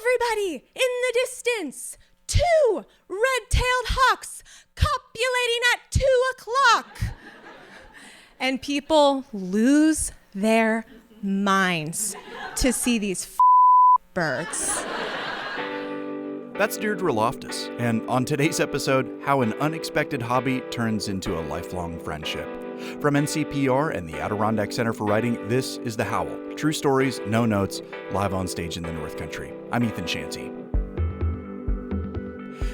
Everybody, in the distance, 2 red-tailed hawks copulating at 2 o'clock. And people lose their minds to see these birds. That's Dierdre Loftus, and on today's episode, how an unexpected hobby turns into a lifelong friendship. From NCPR and the Adirondack Center for Writing, this is The Howl. True stories, no notes, live on stage in the North Country. I'm Ethan Shanty.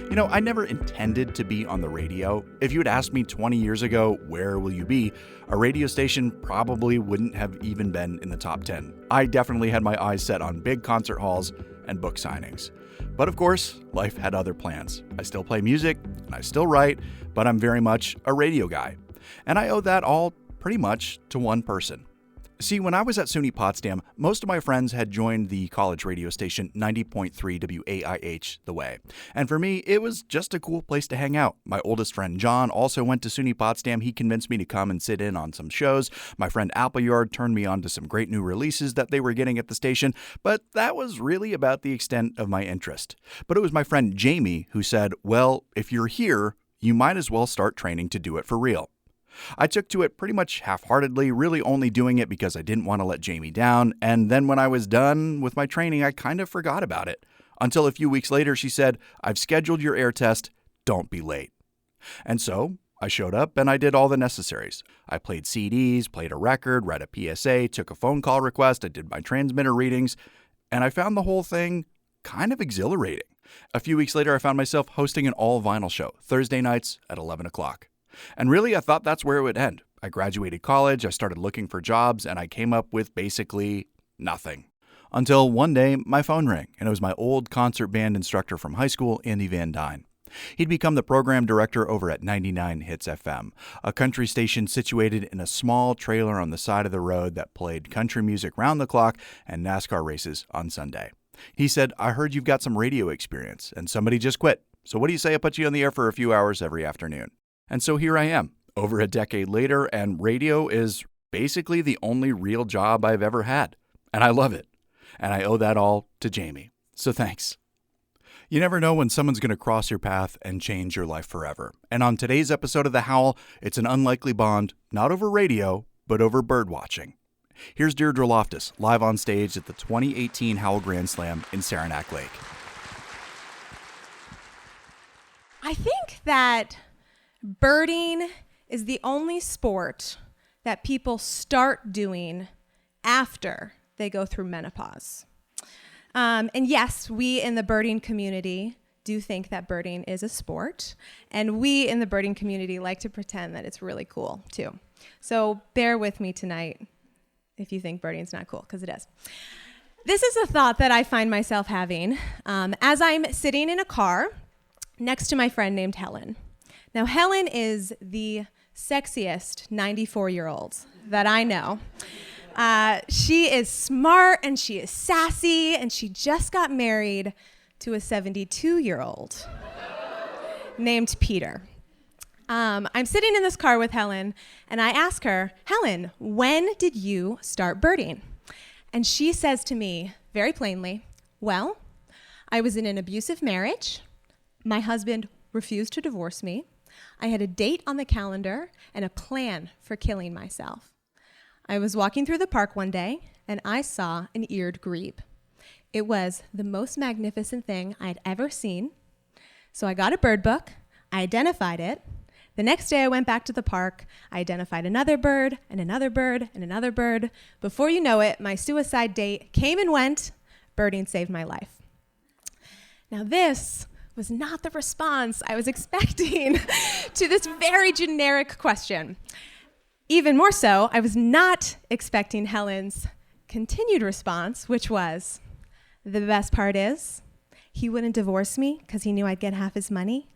You know, I never intended to be on the radio. If you had asked me 20 years ago, where will you be? A radio station probably wouldn't have even been in the top 10. I definitely had my eyes set on big concert halls and book signings. But of course, life had other plans. I still play music, and I still write, but I'm very much a radio guy. And I owe that all pretty much to one person. See, when I was at SUNY Potsdam, most of my friends had joined the college radio station 90.3 WAIH The Way. And for me, it was just a cool place to hang out. My oldest friend John also went to SUNY Potsdam. He convinced me to come and sit in on some shows. My friend Appleyard turned me on to some great new releases that they were getting at the station. But that was really about the extent of my interest. But it was my friend Jamie who said, well, if you're here, you might as well start training to do it for real. I took to it pretty much half-heartedly, really only doing it because I didn't want to let Jamie down, and then when I was done with my training, I kind of forgot about it. Until a few weeks later, she said, I've scheduled your air test, don't be late. And so, I showed up and I did all the necessaries. I played CDs, played a record, read a PSA, took a phone call request, I did my transmitter readings, and I found the whole thing kind of exhilarating. A few weeks later, I found myself hosting an all-vinyl show, Thursday nights at 11 o'clock. And really, I thought that's where it would end. I graduated college, I started looking for jobs, and I came up with basically nothing. Until one day, my phone rang, and it was my old concert band instructor from high school, Andy Van Dyne. He'd become the program director over at 99 Hits FM, a country station situated in a small trailer on the side of the road that played country music round the clock and NASCAR races on Sunday. He said, I heard you've got some radio experience, and somebody just quit. So what do you say I put you on the air for a few hours every afternoon? And so here I am, over a decade later, and radio is basically the only real job I've ever had. And I love it. And I owe that all to Jamie. So thanks. You never know when someone's going to cross your path and change your life forever. And on today's episode of The Howl, it's an unlikely bond, not over radio, but over bird watching. Here's Dierdre Loftus, live on stage at the 2018 Howl Grand Slam in Saranac Lake. I think that birding is the only sport that people start doing after they go through menopause. And yes, we in the birding community do think that birding is a sport, and we in the birding community like to pretend that it's really cool too. So bear with me tonight if you think birding's not cool, because it is. This is a thought that I find myself having as I'm sitting in a car next to my friend named Helen. Now, Helen is the sexiest 94-year-old that I know. She is smart and she is sassy, and she just got married to a 72-year-old named Peter. I'm sitting in this car with Helen, and I ask her, Helen, when did you start birding? And she says to me very plainly, well, I was in an abusive marriage. My husband refused to divorce me. I had a date on the calendar and a plan for killing myself. I was walking through the park one day, and I saw an eared grebe. It was the most magnificent thing I'd ever seen. So I got a bird book, I identified it. The next day I went back to the park, I identified another bird, and another bird, and another bird. Before you know it, my suicide date came and went. Birding saved my life. Now this was not the response I was expecting to this very generic question. Even more so, I was not expecting Helen's continued response, which was, the best part is, he wouldn't divorce me because he knew I'd get half his money.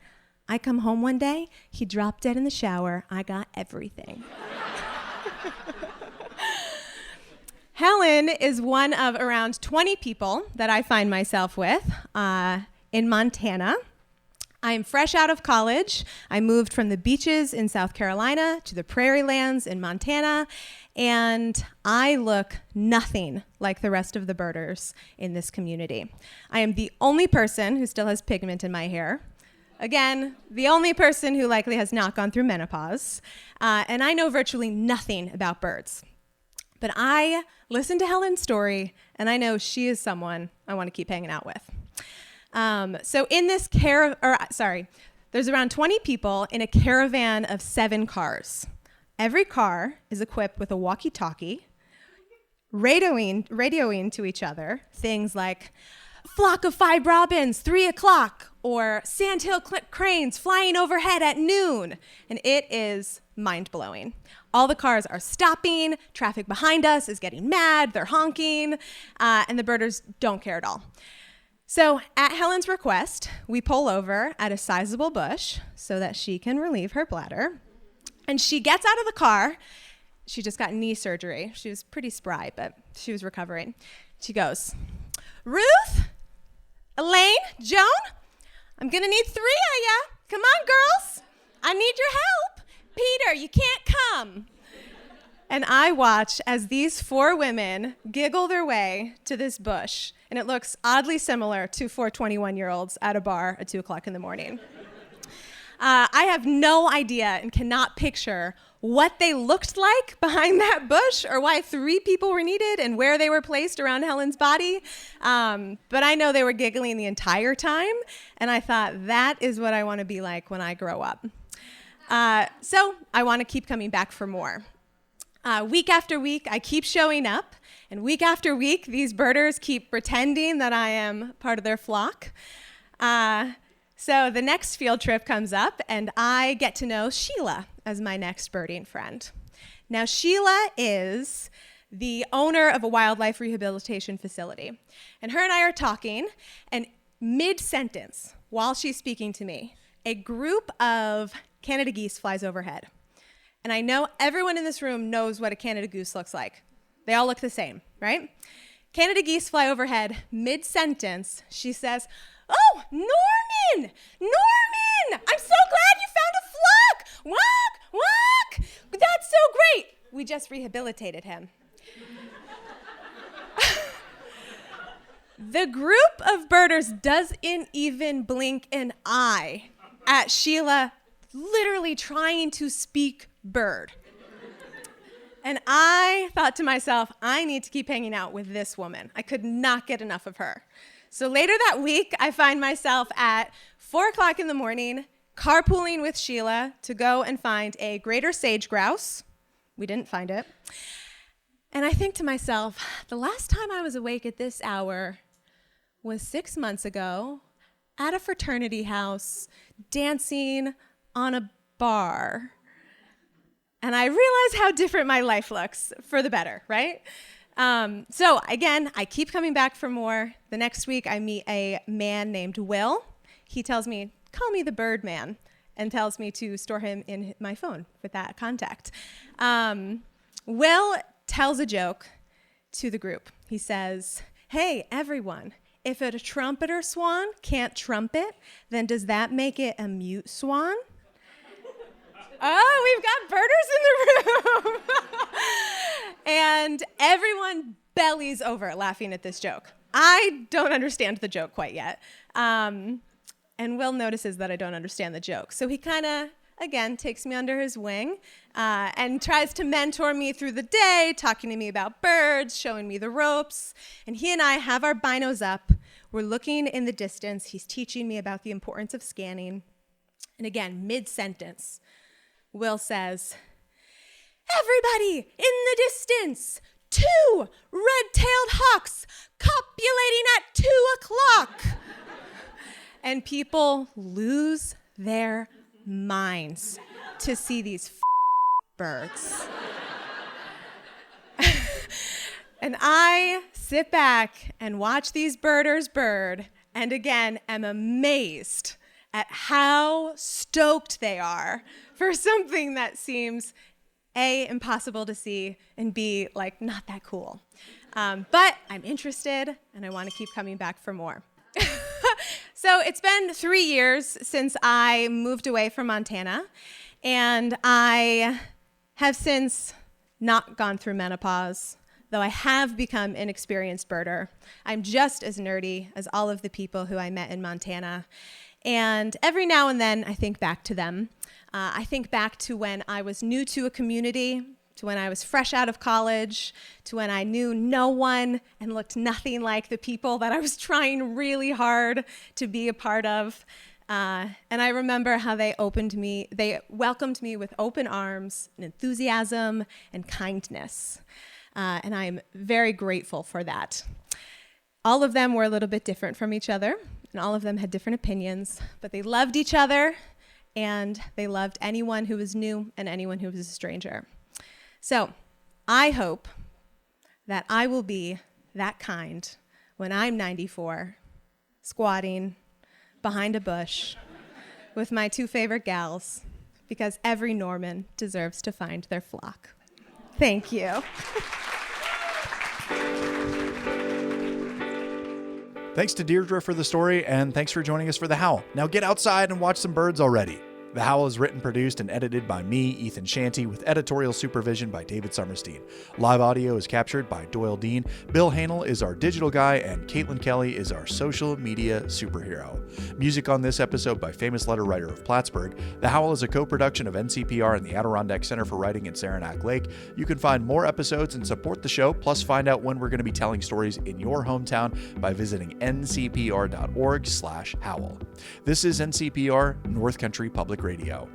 I come home one day, he dropped dead in the shower, I got everything. Helen is one of around 20 people that I find myself with in Montana. I'm fresh out of college. I moved from the beaches in South Carolina to the prairie lands in Montana, and I look nothing like the rest of the birders in this community. I am the only person who still has pigment in my hair. Again, the only person who likely has not gone through menopause. And I know virtually nothing about birds. But I listened to Helen's story, and I know she is someone I want to keep hanging out with. So in this there's around 20 people in a caravan of 7 cars. Every car is equipped with a walkie-talkie, radioing to each other things like flock of 5 robins, 3 o'clock, or sandhill cranes flying overhead at noon. And it is mind-blowing. All the cars are stopping, traffic behind us is getting mad, they're honking, and the birders don't care at all. So at Helen's request, we pull over at a sizable bush so that she can relieve her bladder. And she gets out of the car. She just got knee surgery. She was pretty spry, but she was recovering. She goes, Ruth, Elaine, Joan, I'm gonna need 3 of ya. Come on, girls. I need your help. Peter, you can't come. And I watch as these 4 women giggle their way to this bush, and it looks oddly similar to 4 21-year-olds at a bar at 2 o'clock in the morning. I have no idea and cannot picture what they looked like behind that bush or why 3 people were needed and where they were placed around Helen's body. But I know they were giggling the entire time, and I thought that is what I want to be like when I grow up. So I want to keep coming back for more. Week after week, I keep showing up, and week after week, these birders keep pretending that I am part of their flock. So the next field trip comes up, and I get to know Sheila as my next birding friend. Now, Sheila is the owner of a wildlife rehabilitation facility, and her and I are talking, and mid-sentence, while she's speaking to me, a group of Canada geese flies overhead. And I know everyone in this room knows what a Canada goose looks like. They all look the same, right? Canada geese fly overhead. Mid-sentence, she says, "Oh, Norman! Norman! I'm so glad you found a flock! Walk! Walk! That's so great! We just rehabilitated him." The group of birders doesn't even blink an eye at Sheila literally trying to speak bird. And I thought to myself, I need to keep hanging out with this woman. I could not get enough of her. So later that week, I find myself at 4 o'clock in the morning, carpooling with Sheila to go and find a greater sage grouse. We didn't find it. And I think to myself, the last time I was awake at this hour was 6 months ago at a fraternity house, dancing on a bar. And I realize how different my life looks for the better, right? So again, I keep coming back for more. The next week, I meet a man named Will. He tells me, call me the bird man, and tells me to store him in my phone with that contact. Will tells a joke to the group. He says, "Hey, everyone, if a trumpeter swan can't trumpet, then does that make it a mute swan?" Oh, we've got birders in the room. And everyone bellies over laughing at this joke. I don't understand the joke quite yet. And Will notices that I don't understand the joke. So he kind of, again, takes me under his wing and tries to mentor me through the day, talking to me about birds, showing me the ropes. And he and I have our binos up. We're looking in the distance. He's teaching me about the importance of scanning. And again, mid-sentence, Will says, "Everybody in the distance, 2 red-tailed hawks copulating at 2 o'clock. And people lose their minds to see these birds. And I sit back and watch these birders bird, and again am amazed at how stoked they are for something that seems A, impossible to see, and B, like not that cool. But I'm interested, and I want to keep coming back for more. So it's been 3 years since I moved away from Montana, and I have since not gone through menopause, though I have become an experienced birder. I'm just as nerdy as all of the people who I met in Montana. And every now and then, I think back to them. I think back to when I was new to a community, to when I was fresh out of college, to when I knew no one and looked nothing like the people that I was trying really hard to be a part of. And I remember how they welcomed me with open arms and enthusiasm and kindness. And I'm very grateful for that. All of them were a little bit different from each other, and all of them had different opinions, but they loved each other, and they loved anyone who was new and anyone who was a stranger. So I hope that I will be that kind when I'm 94, squatting behind a bush with my two favorite gals, because every Norman deserves to find their flock. Thank you. Thanks to Dierdre for the story, and thanks for joining us for The Howl. Now get outside and watch some birds already. The Howl is written, produced, and edited by me, Ethan Shanty, with editorial supervision by David Summerstein. Live audio is captured by Doyle Dean. Bill Hanel is our digital guy, and Caitlin Kelly is our social media superhero. Music on this episode by famous letter writer of Plattsburgh. The Howl is a co-production of NCPR and the Adirondack Center for Writing in Saranac Lake. You can find more episodes and support the show, plus find out when we're going to be telling stories in your hometown by visiting ncpr.org/howl. This is NCPR, North Country Public Radio.